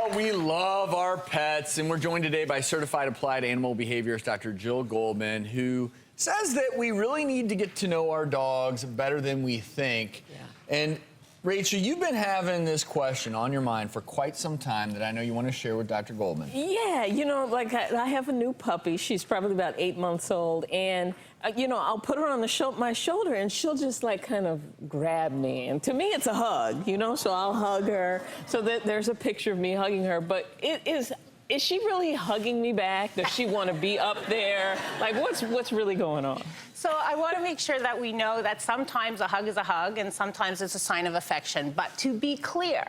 Well, we love our pets, and we're joined today by certified applied animal behaviorist Dr. Jill Goldman, who says that we really need to get to know our dogs better than we think. Yeah. And Rachel, you've been having this question on your mind for quite some time that I know you want to share with Dr. Goldman. Yeah, you know, like I have a new puppy. She's probably about 8 months old, and you know, I'll put her on my shoulder, and she'll just like kind of grab me. And to me, it's a hug, you know. So I'll hug her. So that there's a picture of me hugging her. But is she really hugging me back? Does she want to be up there? Like, what's really going on? So I want to make sure that we know that sometimes a hug is a hug and sometimes it's a sign of affection. But to be clear,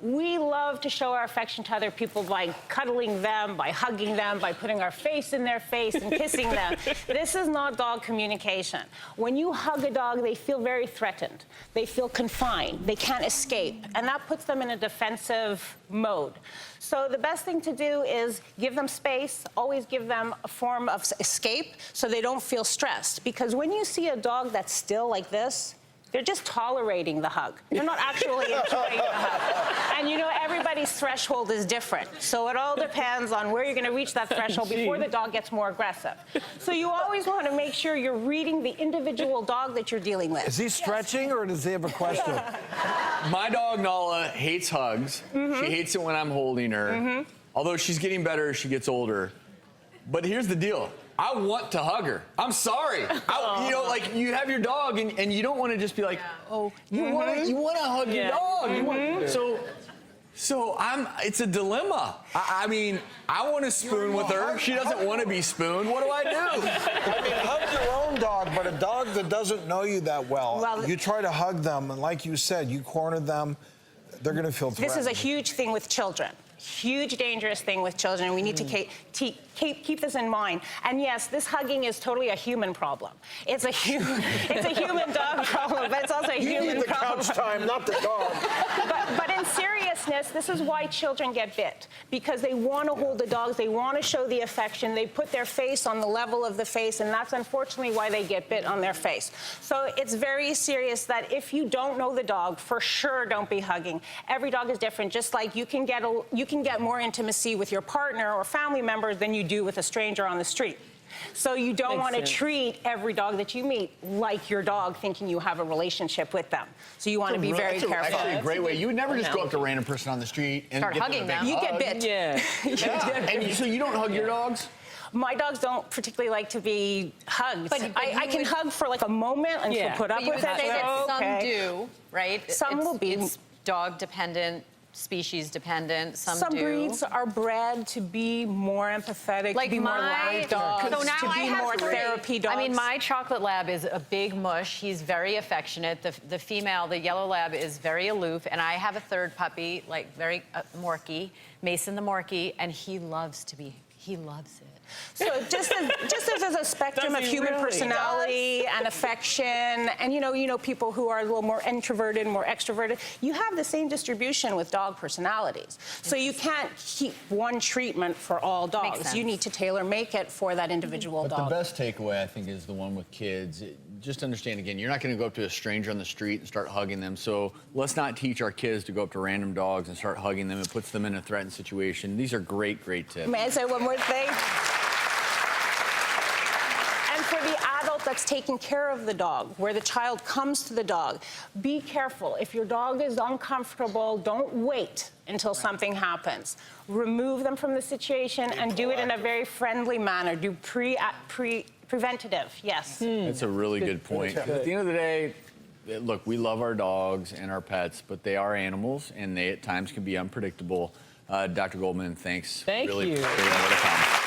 we love to show our affection to other people by cuddling them, by hugging them, by putting our face in their face and kissing them. This is not dog communication. When you hug a dog, they feel very threatened. They feel confined. They can't escape. And that puts them in a defensive mode. So the best thing to do is give them space, always give them a form of escape so they don't feel stressed. Because when you see a dog that's still like this, they're just tolerating the hug. They're not actually enjoying the hug. And you know, everybody's threshold is different. So it all depends on where you're gonna reach that threshold before the dog gets more aggressive. So you always wanna make sure you're reading the individual dog that you're dealing with. Is he stretching or does he have a question? My dog, Nala, hates hugs. She hates it when I'm holding her. Although she's getting better as she gets older. But here's the deal. I want to hug her. I'm sorry. You know, like, you have your dog, and you don't want to just be like, oh, you want to hug your dog. You want, so it's a dilemma. I mean, I want to spoon with her. She doesn't want to be spooned. What do I do? I mean, hug your own dog, but a dog that doesn't know you that well, you try to hug them, and like you said, you corner them, they're going to feel threatened. This is a huge thing with children. Huge, dangerous thing with children, and we need to keep this in mind. And yes, this hugging is totally a human problem. It's a human dog problem, but it's also a human problem. You need the couch time, not the dog. But in seriousness, this is why children get bit, because they want to hold the dogs, they want to show the affection, they put their face on the level of the face, and that's unfortunately why they get bit on their face. So it's very serious that if you don't know the dog, for sure don't be hugging. Every dog is different, just like you can get more intimacy with your partner or family member than you do with a stranger on the street. So you don't want to treat every dog that you meet like your dog, thinking you have a relationship with them. So you want to be very careful. That's actually a great way. You would never just go up to a random person on the street and start hugging them. You get bit. And so you don't hug your dogs? My dogs don't particularly like to be hugged. But I can hug for like a moment and put up with it. Some do, right? Some will be. It's dog dependent, species dependent. Some do. Breeds are bred to be more empathetic, like to be more live dogs, so now to be more therapy dogs. I mean, my chocolate lab is a big mush. He's very affectionate. The female, the yellow lab, is very aloof. And I have a third puppy, like very Morkie, Mason the Morkie, and he loves it. So just as a spectrum of human personality and affection, and you know people who are a little more introverted, more extroverted, you have the same distribution with dog personalities. So you can't keep one treatment for all dogs. You need to tailor make it for that individual dog. But the best takeaway, I think, is the one with kids. Just understand, again, you're not going to go up to a stranger on the street and start hugging them. So let's not teach our kids to go up to random dogs and start hugging them. It puts them in a threatened situation. These are great, great tips. May I say one more thing? For the adult that's taking care of the dog, where the child comes to the dog, be careful. If your dog is uncomfortable, don't wait until something happens. Remove them from the situation and do it in a very friendly manner. Do preventative, yes. That's a really good point. At the end of the day, look, we love our dogs and our pets, but they are animals, and they at times can be unpredictable. Dr. Goldman, thanks. Thank you. For being able to come.